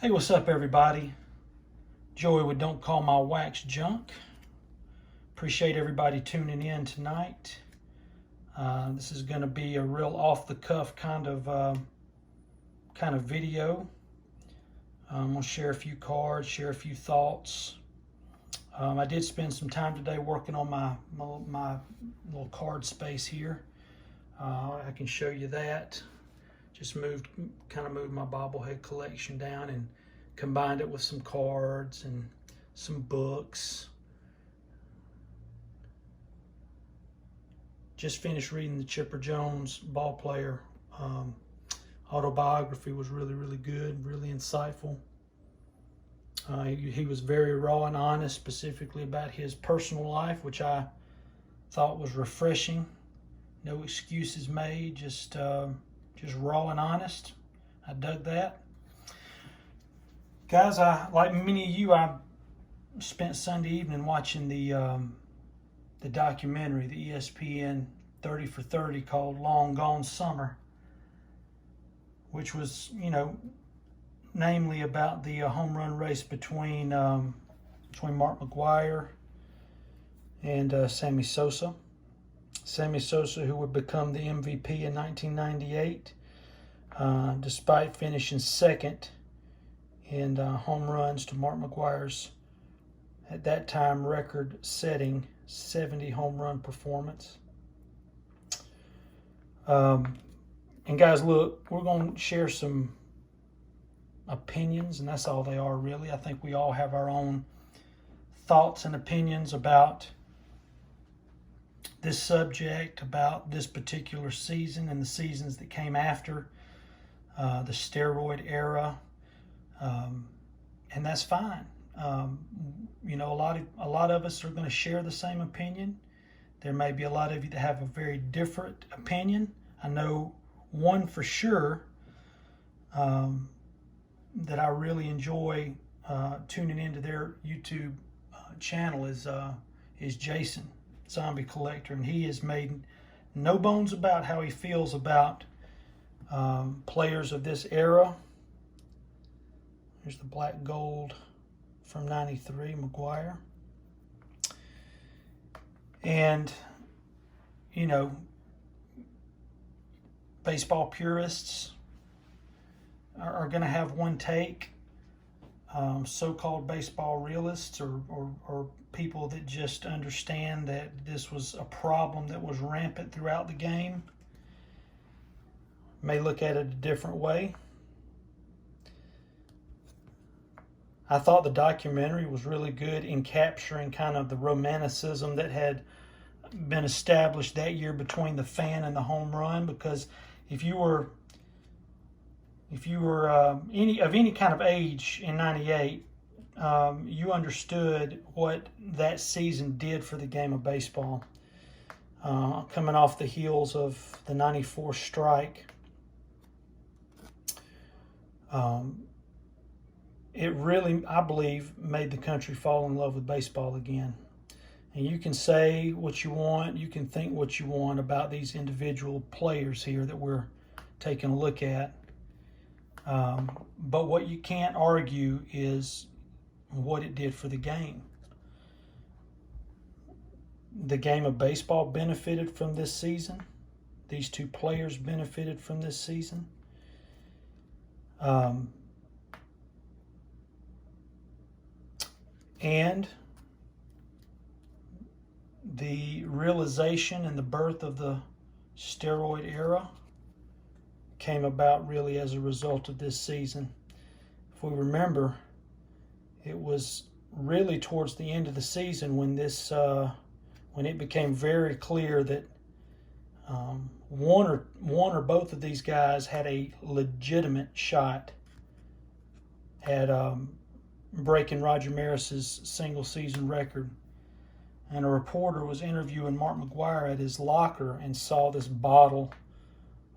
Hey, what's up, everybody? Joey with Don't Call My Wax Junk. Appreciate everybody tuning in tonight. This is going to be a real off-the-cuff kind of video. I'm going to share a few cards, share a few thoughts. I did spend some time today working on my little card space here. I can show you that. Just moved my bobblehead collection down and combined it with some cards and some books. Just finished reading the Chipper Jones ball player autobiography. Was really good, really insightful. He was very raw and honest, specifically about his personal life, which I thought was refreshing. No excuses made, just raw and honest. I dug that. Guys, like many of you, I spent Sunday evening watching the documentary, the ESPN 30 for 30 called Long Gone Summer, which was, namely about the home run race between Mark McGwire and Sammy Sosa. Sammy Sosa, who would become the MVP in 1998, despite finishing second in home runs to Mark McGwire's, at that time, record-setting 70 home run performance. And guys, look, we're going to share some opinions, and that's all they are, really. I think we all have our own thoughts and opinions about this subject, about this particular season and the seasons that came after, the steroid era, and that's fine. A lot of us are going to share the same opinion. There may be a lot of you that have a very different opinion. I know one for sure that I really enjoy tuning into their YouTube channel is Jason, Zombie Collector, and he has made no bones about how he feels about players of this era. Here's the black gold from 93, McGwire. And, baseball purists are going to have one take. So-called baseball realists or people that just understand that this was a problem that was rampant throughout the game may look at it a different way. I thought the documentary was really good in capturing kind of the romanticism that had been established that year between the fan and the home run, because if you were any kind of age in 98, you understood what that season did for the game of baseball. Coming off the heels of the 94 strike, it really, I believe, made the country fall in love with baseball again. And you can say what you want, you can think what you want about these individual players here that we're taking a look at. But what you can't argue is what it did for the game. The game of baseball benefited from this season. These two players benefited from this season. And the realization and the birth of the steroid era came about really as a result of this season. If we remember, it was really towards the end of the season when when it became very clear that one or both of these guys had a legitimate shot at breaking Roger Maris's single season record. And a reporter was interviewing Mark McGwire at his locker and saw this bottle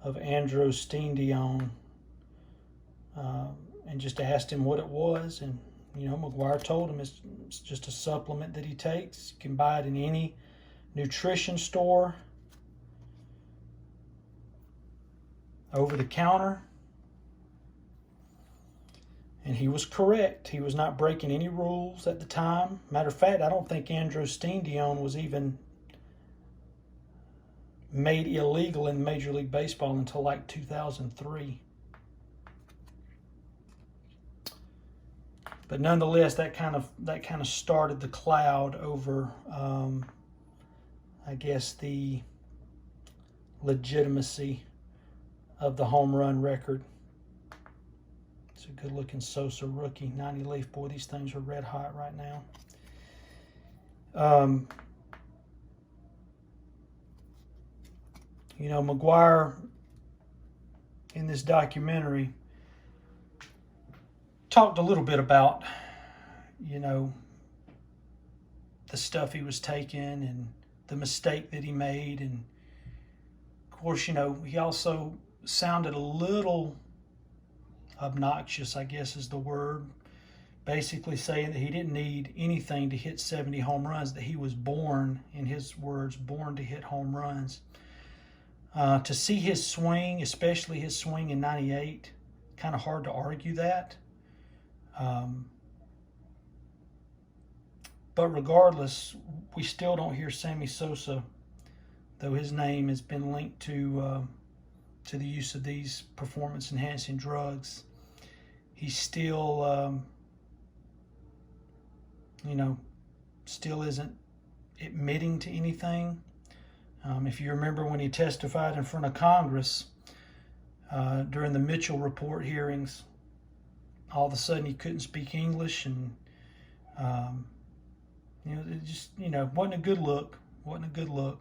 of Androstenedione and just asked him what it was. And, McGwire told him it's just a supplement that he takes. You can buy it in any nutrition store, over the counter. And he was correct. He was not breaking any rules at the time. Matter of fact, I don't think Andros Stendione was even made illegal in Major League Baseball until like 2003. But nonetheless, that kind of started the cloud over, I guess, the legitimacy of the home run record. It's a good-looking Sosa rookie, 90 leaf. Boy, these things are red hot right now. You know, McGwire in this documentary talked a little bit about, you know, the stuff he was taking and the mistake that he made. And of course, you know, he also sounded a little obnoxious, I guess is the word, basically saying that he didn't need anything to hit 70 home runs, that he was born, in his words, born to hit home runs. To see his swing, especially his swing in 98, kind of hard to argue that. But regardless, we still don't hear Sammy Sosa, though his name has been linked to the use of these performance-enhancing drugs. He still, you know, still isn't admitting to anything. If you remember when he testified in front of Congress during the Mitchell Report hearings, all of a sudden he couldn't speak English, and you know, it just, you know, wasn't a good look. Wasn't a good look.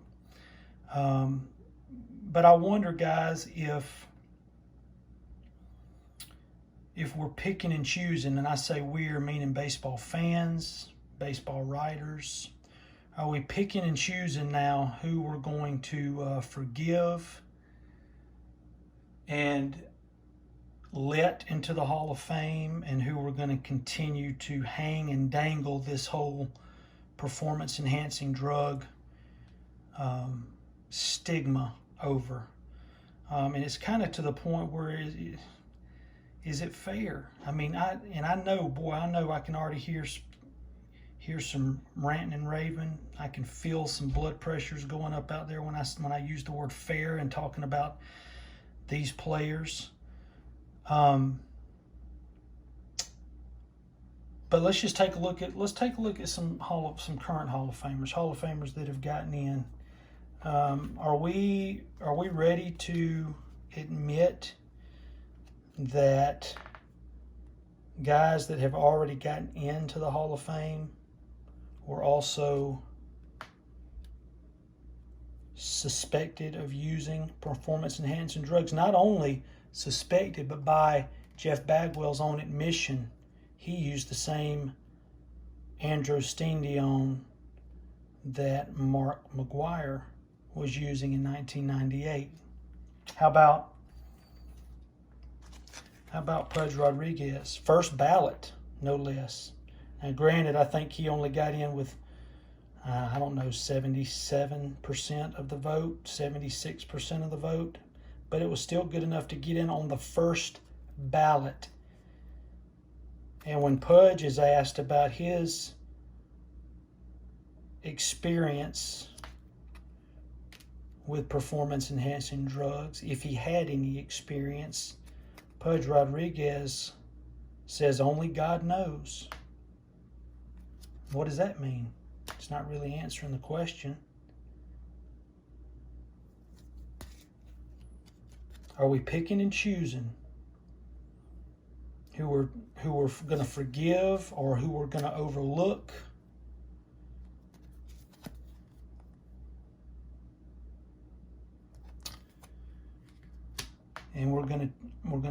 But I wonder, guys, if we're picking and choosing, and I say we're meaning baseball fans, baseball writers, are we picking and choosing now who we're going to forgive and let into the Hall of Fame, and who we're going to continue to hang and dangle this whole performance-enhancing drug stigma over? And it's kind of to the point where is it fair? I mean, I know I can already hear some ranting and raving. I can feel some blood pressures going up out there when I use the word fair and talking about these players. But let's just take a look at some current Hall of Famers that have gotten in. Are we ready to admit that guys that have already gotten into the Hall of Fame were also suspected of using performance-enhancing drugs? Not only suspected, but by Jeff Bagwell's own admission, he used the same Andros Stendione that Mark McGwire was using in 1998. How about Pudge Rodriguez? First ballot, no less. Now, granted, I think he only got in with, 77% of the vote, 76% of the vote, but it was still good enough to get in on the first ballot. And when Pudge is asked about his experience with performance-enhancing drugs, if he had any experience, Pudge Rodriguez says only God knows. What does that mean? It's not really answering the question. Are we picking and choosing who we're going to forgive or who we're going to overlook? And we're going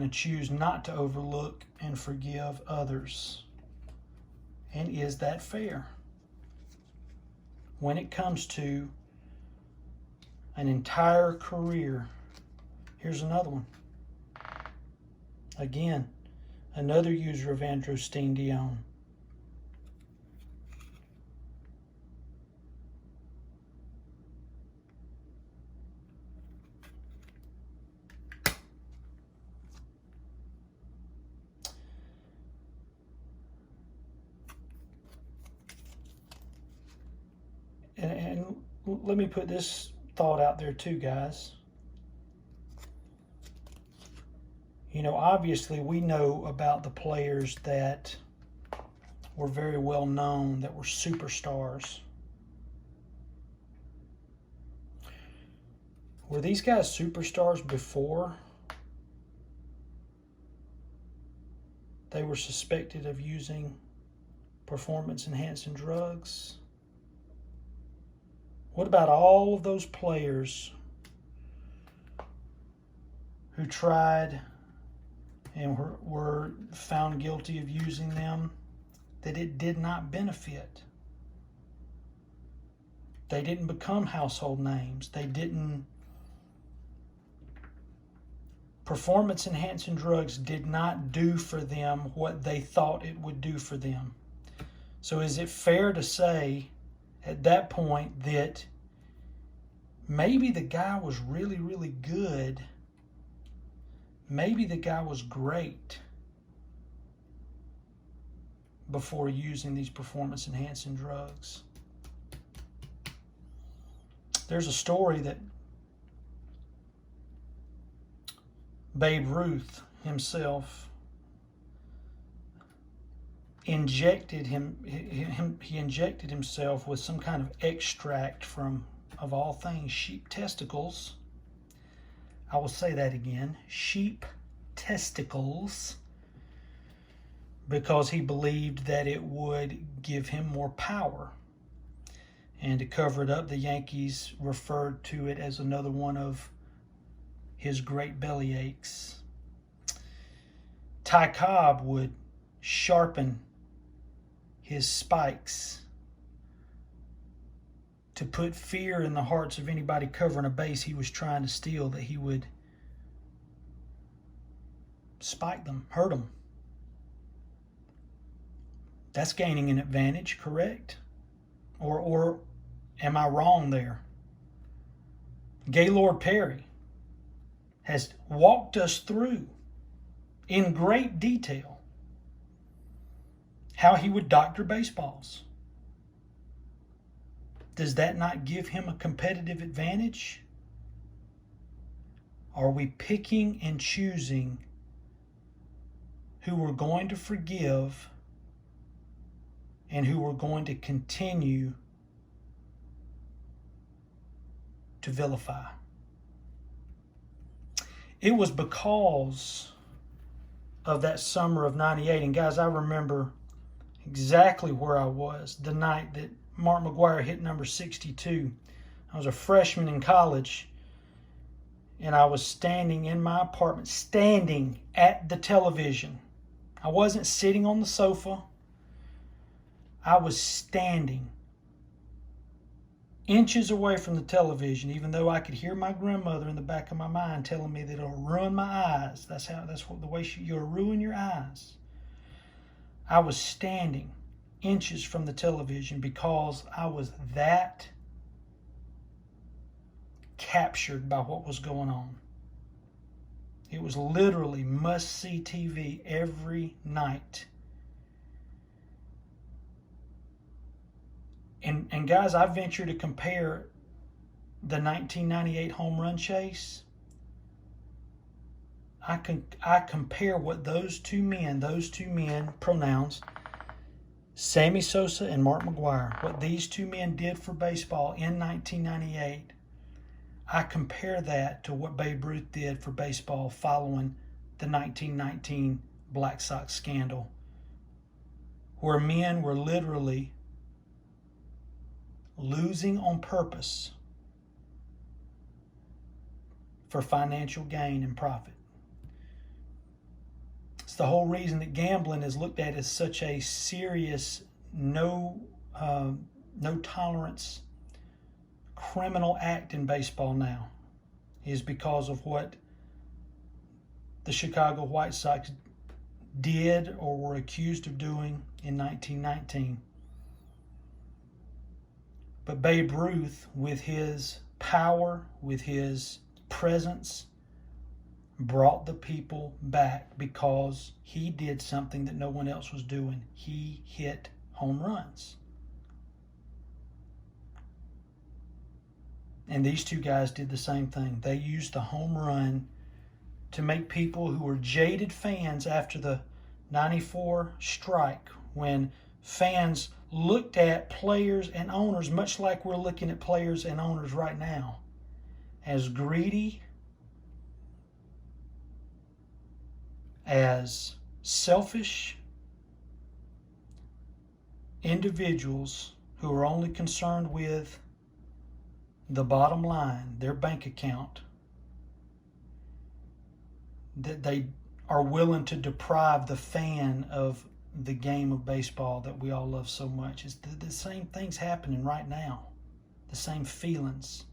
to choose not to overlook and forgive others. And is that fair? When it comes to an entire career. Here's another one. Again, another user of Andros Stendione. let me put this thought out there too, guys. You know, obviously we know about the players that were very well known, that were superstars. Were these guys superstars before they were suspected of using performance-enhancing drugs? What about all of those players who tried and were found guilty of using them, that it did not benefit? They didn't become household names. Performance-enhancing drugs did not do for them what they thought it would do for them. So is it fair to say at that point that maybe the guy was really, really good? Maybe the guy was great before using these performance-enhancing drugs. There's a story that Babe Ruth himself injected himself with some kind of extract from, of all things, sheep testicles. I will say that again, sheep testicles, because he believed that it would give him more power. And to cover it up, the Yankees referred to it as another one of his great belly aches. Ty Cobb would sharpen his spikes to put fear in the hearts of anybody covering a base he was trying to steal, that he would spike them, hurt them. That's gaining an advantage, correct? Or am I wrong there? Gaylord Perry has walked us through in great detail how he would doctor baseballs. Does that not give him a competitive advantage? Are we picking and choosing who we're going to forgive and who we're going to continue to vilify? It was because of that summer of '98. And guys, I remember exactly where I was the night that Mark McGwire hit number 62. I was a freshman in college, and I was standing in my apartment, standing at the television. I wasn't sitting on the sofa. I was standing inches away from the television, even though I could hear my grandmother in the back of my mind telling me that it'll ruin my eyes. That's the way you'll ruin your eyes. I was standing inches from the television because I was that captured by what was going on. It was literally must-see TV every night. And guys, I venture to compare the 1998 home run chase. I compare what those two men, pronouns, Sammy Sosa and Mark McGwire, what these two men did for baseball in 1998. I compare that to what Babe Ruth did for baseball following the 1919 Black Sox scandal, where men were literally losing on purpose for financial gain and profit. It's the whole reason that gambling is looked at as such a serious, no tolerance criminal act in baseball now, is because of what the Chicago White Sox did or were accused of doing in 1919. But Babe Ruth, with his power, with his presence, brought the people back because he did something that no one else was doing. He hit home runs. And these two guys did the same thing. They used the home run to make people who were jaded fans after the 94 strike, when fans looked at players and owners, much like we're looking at players and owners right now, as greedy, as selfish individuals who are only concerned with the bottom line, their bank account, that they are willing to deprive the fan of the game of baseball that we all love so much. It's the same things happening right now, the same feelings.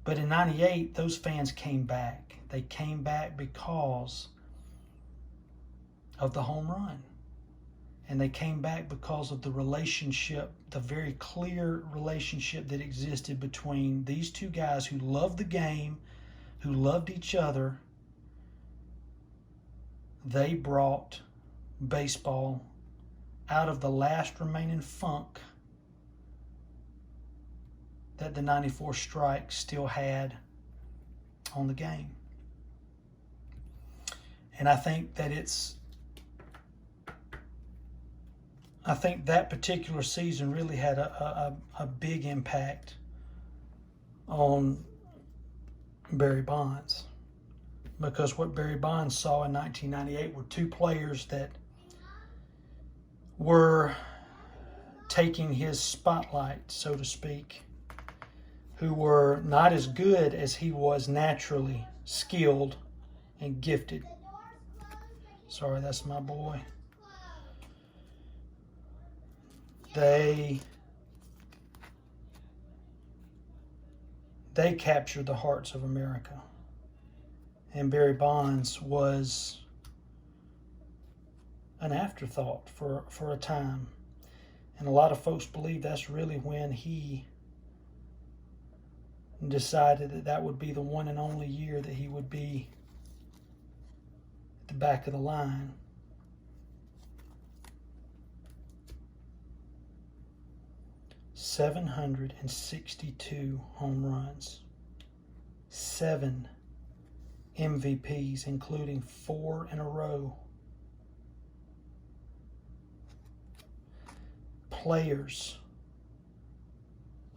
But in 98, those fans came back. They came back because of the home run. And they came back because of the relationship, the very clear relationship that existed between these two guys who loved the game, who loved each other. They brought baseball out of the last remaining funk that the 94 strike still had on the game. And I think that that particular season really had a big impact on Barry Bonds, because what Barry Bonds saw in 1998 were two players that were taking his spotlight, so to speak, who were not as good as he was naturally skilled and gifted. Sorry, that's my boy. They captured the hearts of America. And Barry Bonds was an afterthought for a time. And a lot of folks believe that's really when he decided that would be the one and only year that he would be at the back of the line. "762 home runs, 7 MVPs, including 4 in a row. Players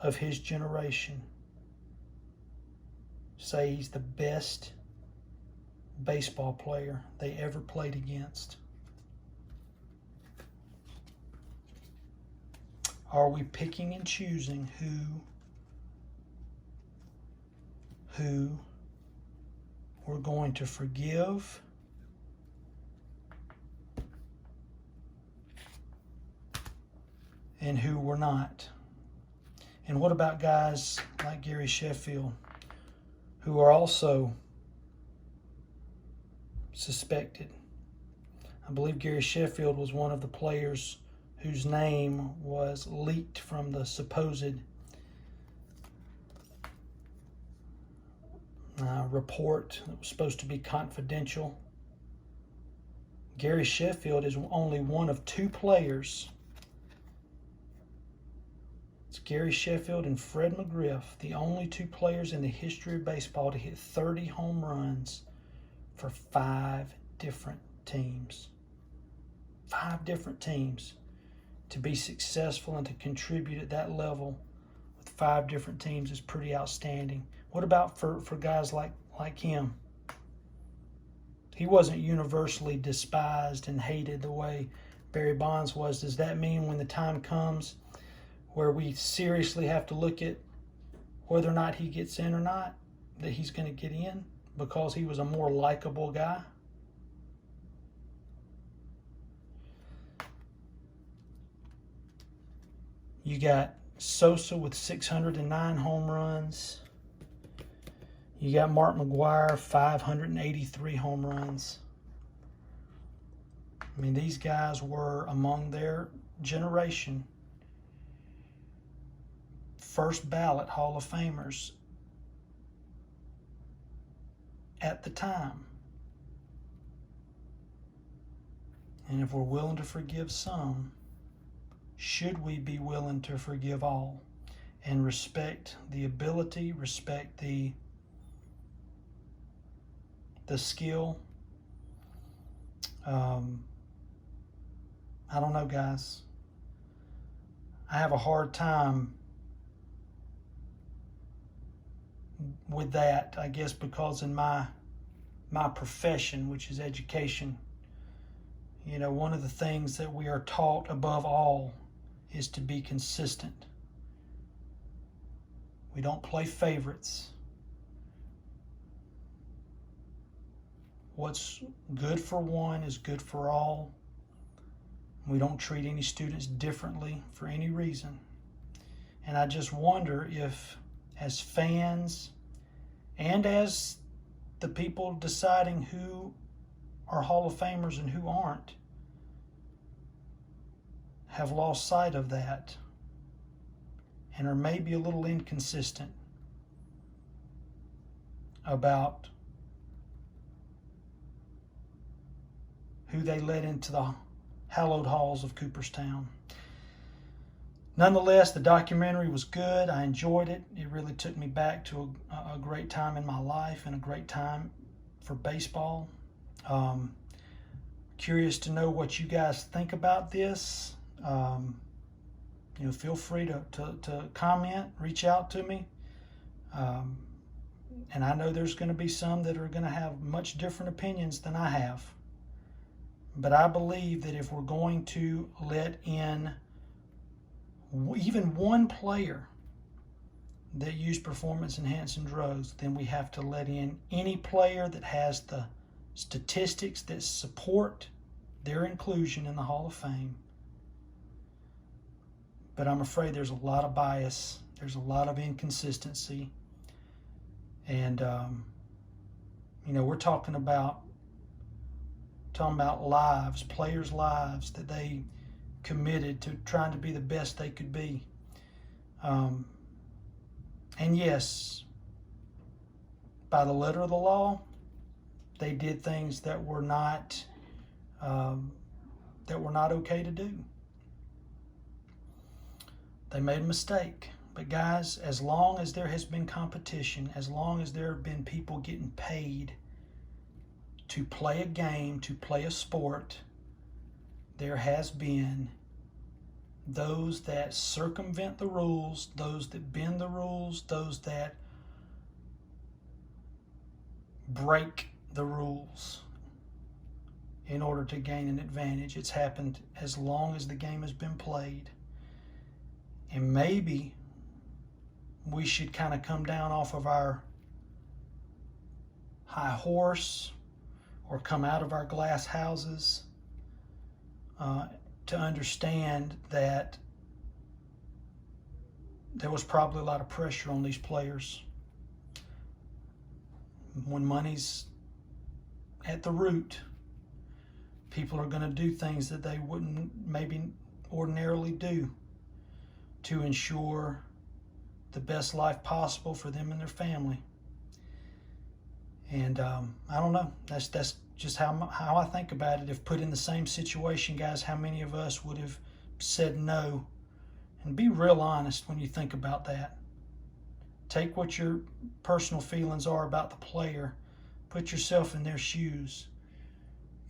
of his generation say he's the best baseball player they ever played against. Are we picking and choosing who we're going to forgive and who we're not? And what about guys like Gary Sheffield, who are also suspected? I believe Gary Sheffield was one of the players whose name was leaked from the supposed report that was supposed to be confidential. Gary Sheffield is only one of 2 players. It's Gary Sheffield and Fred McGriff, the only 2 players in the history of baseball to hit 30 home runs for 5 different teams. 5 different teams. To be successful and to contribute at that level with 5 different teams is pretty outstanding. What about for guys like him? He wasn't universally despised and hated the way Barry Bonds was. Does that mean when the time comes where we seriously have to look at whether or not he gets in or not, that he's going to get in because he was a more likable guy? You got Sosa with 609 home runs. You got Mark McGwire, 583 home runs. I mean, these guys were among their generation first ballot Hall of Famers at the time. And if we're willing to forgive some, should we be willing to forgive all? and respect the ability, respect the skill. I don't know, guys. I have a hard time with that, I guess, because in my profession, which is education, you know, one of the things that we are taught above all is to be consistent. We don't play favorites. What's good for one is good for all. We don't treat any students differently for any reason. And I just wonder if, as fans and as the people deciding who are Hall of Famers and who aren't, have lost sight of that and are maybe a little inconsistent about who they let into the hallowed halls of Cooperstown. Nonetheless, the documentary was good. I enjoyed it. It really took me back to a great time in my life and a great time for baseball. Curious to know what you guys think about this. You know, feel free to comment, reach out to me. And I know there's going to be some that are going to have much different opinions than I have. But I believe that if we're going to let in even one player that used performance-enhancing drugs, then we have to let in any player that has the statistics that support their inclusion in the Hall of Fame. But I'm afraid there's a lot of bias. There's a lot of inconsistency. And, you know, we're talking about lives, players' lives that they committed to trying to be the best they could be. And yes, by the letter of the law, they did things that were not okay to do. They made a mistake. But guys, as long as there has been competition, as long as there have been people getting paid to play a game, to play a sport, there has been those that circumvent the rules, those that bend the rules, those that break the rules in order to gain an advantage. It's happened as long as the game has been played. And maybe we should kind of come down off of our high horse or come out of our glass houses to understand that there was probably a lot of pressure on these players. When money's at the root, people are going to do things that they wouldn't maybe ordinarily do to ensure the best life possible for them and their family. And I don't know. That's just how I think about it. If put in the same situation, guys, how many of us would have said no? And be real honest when you think about that. Take what your personal feelings are about the player. Put yourself in their shoes.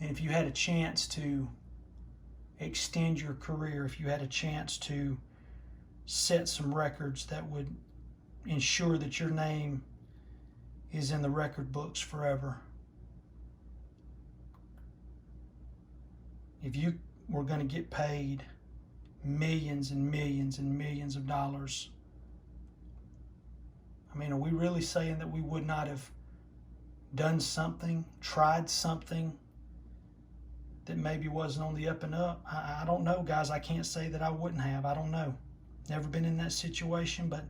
And if you had a chance to extend your career, if you had a chance to set some records that would ensure that your name is in the record books forever. If you were going to get paid millions and millions and millions of dollars, I mean, are we really saying that we would not have done something, tried something that maybe wasn't on the up and up? I don't know, guys. I can't say that I wouldn't have. I don't know. Never been in that situation, but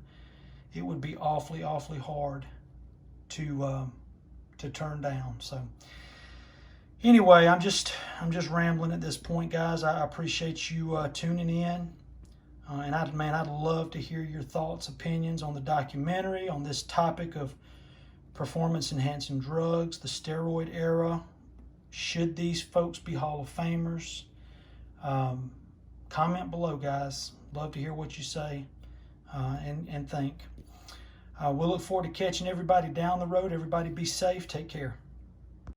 it would be awfully, awfully hard to turn down. So anyway, I'm just rambling at this point, guys. I appreciate you tuning in, and I'd love to hear your thoughts, opinions on the documentary, on this topic of performance-enhancing drugs, the steroid era. Should these folks be Hall of Famers? Comment below, guys. Love to hear what you say. and think. We'll look forward to catching everybody down the road. Everybody be safe. Take care.